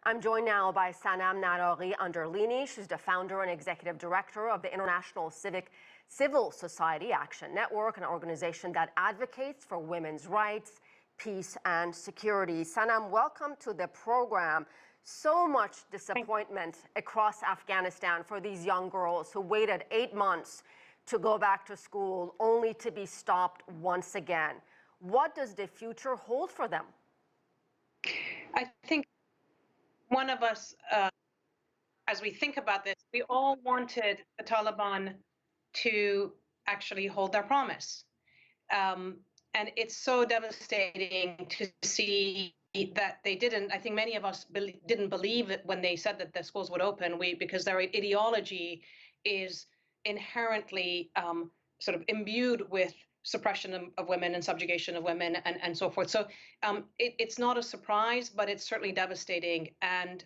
I'm joined now by Sanam Naraghi Anderlini. She's the founder and executive director of the International Civil Society Action Network, an organization that advocates for women's rights, peace, and security. Sanam, welcome to the program. So much disappointment across Afghanistan for these young girls who waited 8 months to go back to school only to be stopped once again. What does the future hold for them? I think one of us, as we think about this, we all wanted the Taliban to actually hold their promise. And it's so devastating to see that they didn't. I think many of us didn't believe it when they said that the schools would open, because their ideology is inherently sort of imbued with suppression of women and subjugation of women and so forth. So it's not a surprise, but it's certainly devastating. And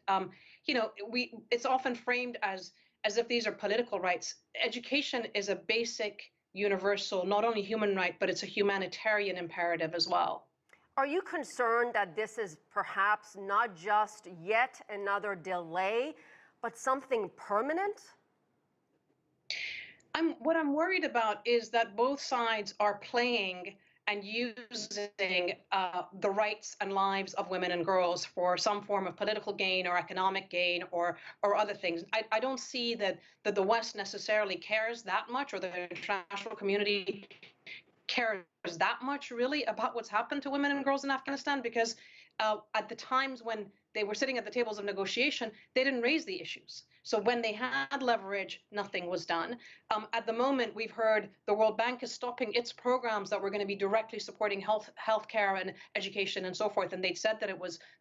it's often framed as if these are political rights. Education is a basic, universal, not only human right, but it's a humanitarian imperative as well. Are you concerned that this is perhaps not just yet another delay, but something permanent? What I'm worried about is that both sides are playing and using the rights and lives of women and girls for some form of political gain or economic gain or other things. I don't see that the West necessarily cares that much, or the international community cares that much really about what's happened to women and girls in Afghanistan, because at the times when they were sitting at the tables of negotiation, they didn't raise the issues. So when they had leverage, nothing was done. At the moment, we've heard the World Bank is stopping its programs that were going to be directly supporting healthcare and education and so forth. And they'd said that there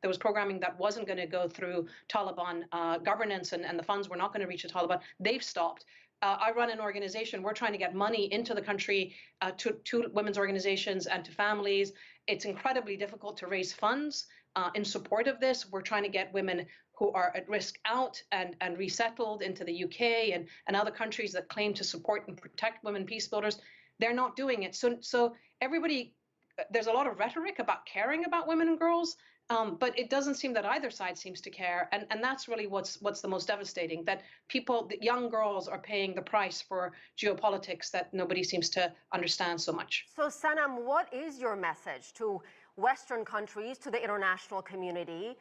was programming that wasn't going to go through Taliban governance, and the funds were not going to reach the Taliban. They've stopped. I run an organization. We're trying to get money into the country to women's organizations and to families. It's incredibly difficult to raise funds in support of this. We're trying to get women who are at risk out and resettled into the UK and other countries that claim to support and protect women peace builders. They're not doing it. So everybody, there's a lot of rhetoric about caring about women and girls, but it doesn't seem that either side seems to care. And that's really what's the most devastating, that young girls are paying the price for geopolitics that nobody seems to understand so much. So Sanam, what is your message to Western countries, to the international community,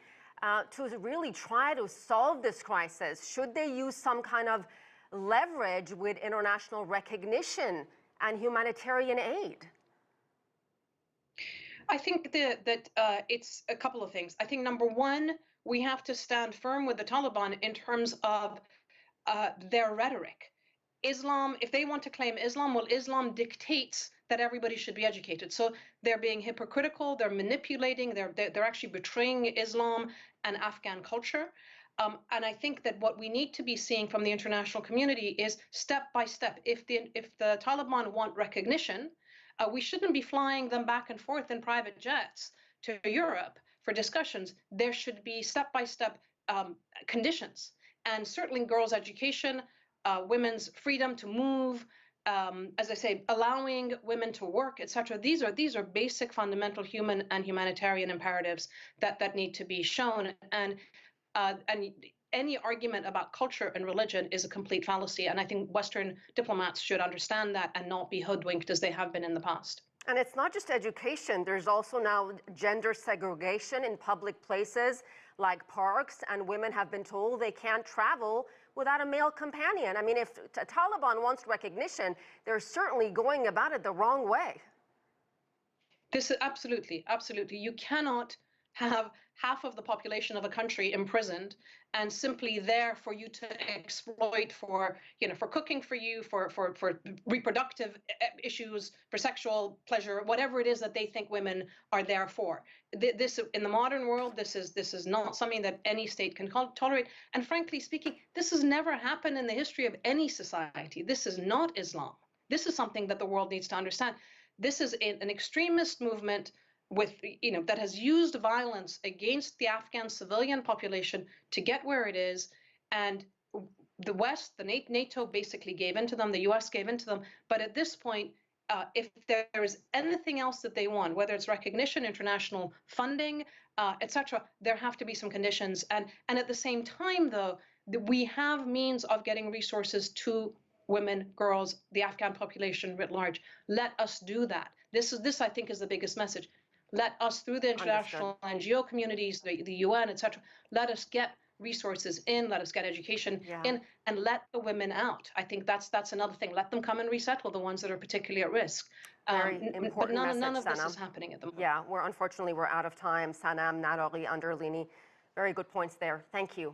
to really try to solve this crisis? Should they use some kind of leverage with international recognition and humanitarian aid? I think that it's a couple of things. I think number one, we have to stand firm with the Taliban in terms of their rhetoric. Islam, if they want to claim Islam, well, Islam dictates that everybody should be educated. So they're being hypocritical, they're manipulating, they're actually betraying Islam and Afghan culture. And I think that what we need to be seeing from the international community is step by step. If the Taliban want recognition, we shouldn't be flying them back and forth in private jets to Europe for discussions. There should be step-by-step conditions. And certainly girls' education, women's freedom to move, as I say, allowing women to work, etc. These are basic fundamental human and humanitarian imperatives that need to be shown. And any argument about culture and religion is a complete fallacy. And I think Western diplomats should understand that and not be hoodwinked as they have been in the past. And it's not just education. There's also now gender segregation in public places like parks, and women have been told they can't travel without a male companion. I mean, if Taliban wants recognition, they're certainly going about it the wrong way. This is absolutely. You cannot have half of the population of a country imprisoned and simply there for you to exploit for cooking for you, for reproductive issues, for sexual pleasure, whatever it is that they think women are there for. This, in the modern world, this is not something that any state can tolerate. And frankly speaking, this has never happened in the history of any society. This is not Islam. This is something that the world needs to understand. This is an extremist movement that has used violence against the Afghan civilian population to get where it is. And the West, the NATO basically gave in to them, the US gave in to them. But at this point, if there is anything else that they want, whether it's recognition, international funding, etc., there have to be some conditions. And at the same time, though, we have means of getting resources to women, girls, the Afghan population writ large. Let us do that. This I think is the biggest message. Let us, through the international NGO communities, the UN, etc., let us get resources in, let us get education in, and let the women out. I think that's another thing. Let them come and resettle the ones that are particularly at risk. Very important but message, none of this Sanam. is happening at the moment. Yeah, unfortunately we're out of time. Sanam Naraghi Anderlini, very good points there. Thank you.